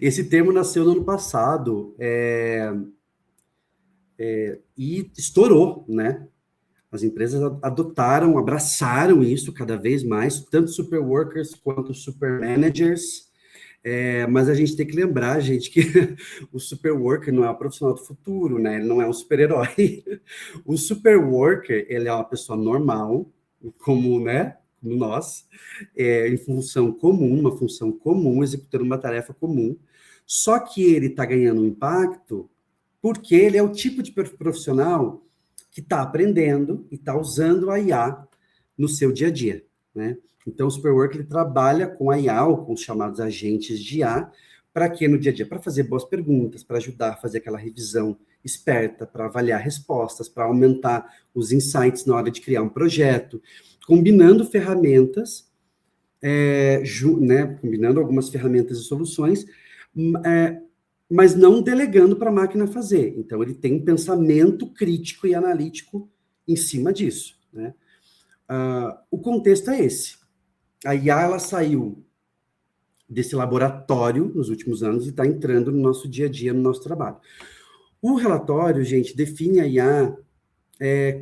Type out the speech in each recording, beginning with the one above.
Esse termo nasceu no ano passado e estourou, né? As empresas adotaram, abraçaram isso cada vez mais, tanto super workers quanto super managers. Mas a gente tem que lembrar, gente, que o super worker não é o profissional do futuro, né? Ele não é um super-herói. O super worker, ele é uma pessoa normal, como, né? Como nós, em função comum, uma função comum, executando uma tarefa comum. Só que ele está ganhando um impacto porque ele é o tipo de profissional que está aprendendo e está usando a IA no seu dia a dia, né? Então, o Superwork ele trabalha com a IA, ou com os chamados agentes de IA, para que no dia a dia? Para fazer boas perguntas, para ajudar a fazer aquela revisão esperta, para avaliar respostas, para aumentar os insights na hora de criar um projeto, combinando ferramentas, né, combinando algumas ferramentas e soluções, mas não delegando para a máquina fazer. Então, ele tem um pensamento crítico e analítico em cima disso, né? O contexto é esse. A IA, ela saiu desse laboratório nos últimos anos e está entrando no nosso dia a dia, no nosso trabalho. O relatório, gente, define a IA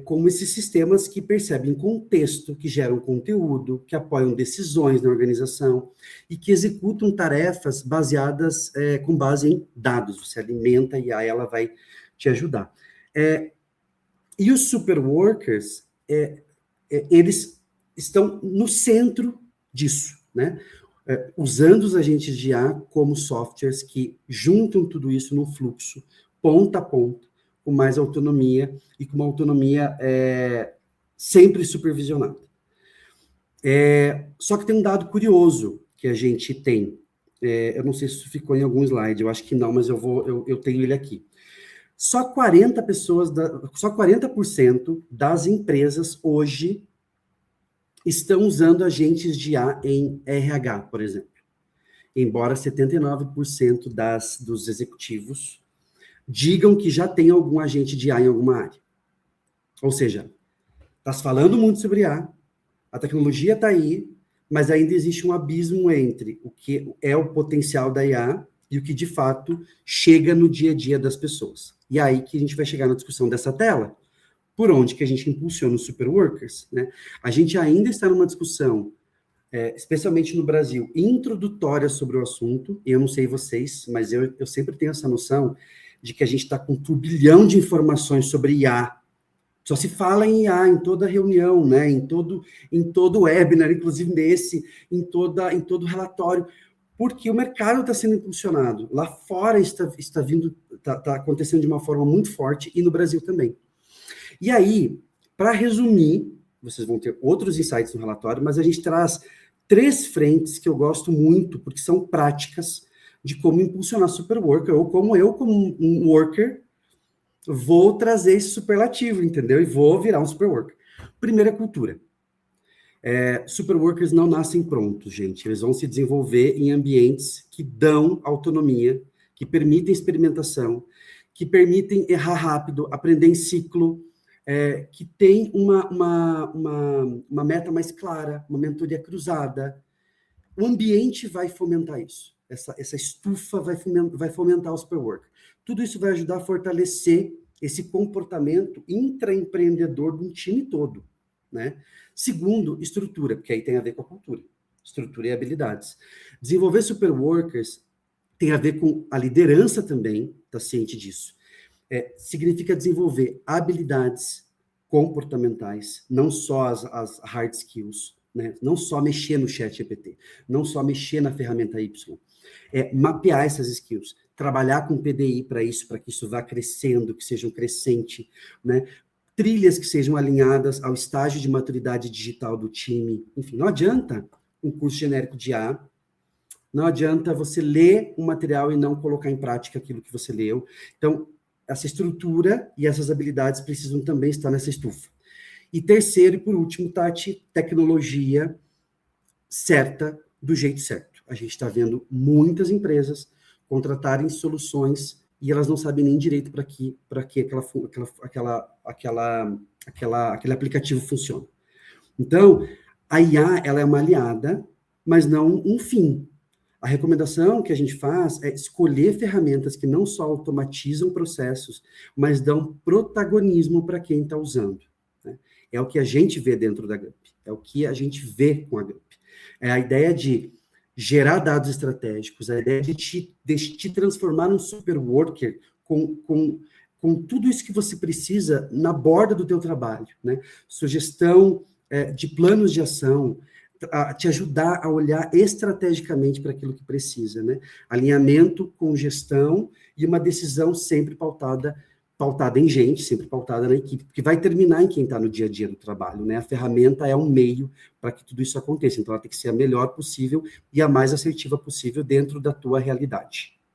como esses sistemas que percebem contexto, que geram conteúdo, que apoiam decisões na organização e que executam tarefas baseadas com base em dados. Você alimenta a IA, ela vai te ajudar. E os super workers, eles estão no centro disso, né? Usando os agentes de IA como softwares que juntam tudo isso no fluxo, ponta a ponta, com mais autonomia e com uma autonomia sempre supervisionada. Só que tem um dado curioso que a gente tem. Eu não sei se isso ficou em algum slide, eu acho que não, mas eu tenho ele aqui. Só 40% das empresas hoje estão usando agentes de IA em RH, por exemplo. Embora 79% dos executivos digam que já tem algum agente de IA em alguma área. Ou seja, está se falando muito sobre IA, a tecnologia está aí, mas ainda existe um abismo entre o que é o potencial da IA e o que, de fato, chega no dia a dia das pessoas. E aí que a gente vai chegar na discussão dessa tela, por onde que a gente impulsiona os superworkers, né? A gente ainda está numa discussão, especialmente no Brasil, introdutória sobre o assunto, e eu não sei vocês, mas eu sempre tenho essa noção de que a gente está com um turbilhão de informações sobre IA. Só se fala em IA em toda reunião, né? Em todo webinar, inclusive nesse, em todo relatório, porque o mercado está sendo impulsionado. Lá fora está acontecendo de uma forma muito forte, e no Brasil também. E aí, para resumir, vocês vão ter outros insights no relatório, mas a gente traz 3 frentes que eu gosto muito, porque são práticas de como impulsionar super worker, ou como eu, como um worker, vou trazer esse superlativo, entendeu? E vou virar um super worker. Primeira cultura. Super workers não nascem prontos, gente. Eles vão se desenvolver em ambientes que dão autonomia, que permitem experimentação, que permitem errar rápido, aprender em ciclo, que tem uma meta mais clara, uma mentoria cruzada. O ambiente vai fomentar isso. Essa estufa vai fomentar o superwork. Tudo isso vai ajudar a fortalecer esse comportamento intraempreendedor de um time todo, né? Segundo, estrutura, porque aí tem a ver com a cultura. Estrutura e habilidades. Desenvolver superworkers tem a ver com a liderança também, tá ciente disso. Significa desenvolver habilidades comportamentais, não só as hard skills, né? Não só mexer no chat GPT, não só mexer na ferramenta Y, mapear essas skills, trabalhar com PDI para que isso vá crescendo, que seja um crescente, né? Trilhas que sejam alinhadas ao estágio de maturidade digital do time. Enfim, não adianta um curso genérico de IA, não adianta você ler um material e não colocar em prática aquilo que você leu. Então, essa estrutura e essas habilidades precisam também estar nessa estufa. E terceiro e por último, Tati, tecnologia certa, do jeito certo. A gente está vendo muitas empresas contratarem soluções e elas não sabem nem direito para que aquele aplicativo funciona. Então, a IA, ela é uma aliada, mas não um fim. A recomendação que a gente faz é escolher ferramentas que não só automatizam processos, mas dão protagonismo para quem está usando. Né? É o que a gente vê dentro da GUP, é o que a gente vê com a GUP. É a ideia de gerar dados estratégicos, a ideia de te transformar num super worker com tudo isso que você precisa na borda do teu trabalho, né? Sugestão de planos de ação, te ajudar a olhar estrategicamente para aquilo que precisa, né? Alinhamento com gestão e uma decisão sempre pautada em gente, sempre pautada na equipe, que vai terminar em quem está no dia a dia do trabalho, né? A ferramenta é um meio para que tudo isso aconteça, então ela tem que ser a melhor possível e a mais assertiva possível dentro da tua realidade.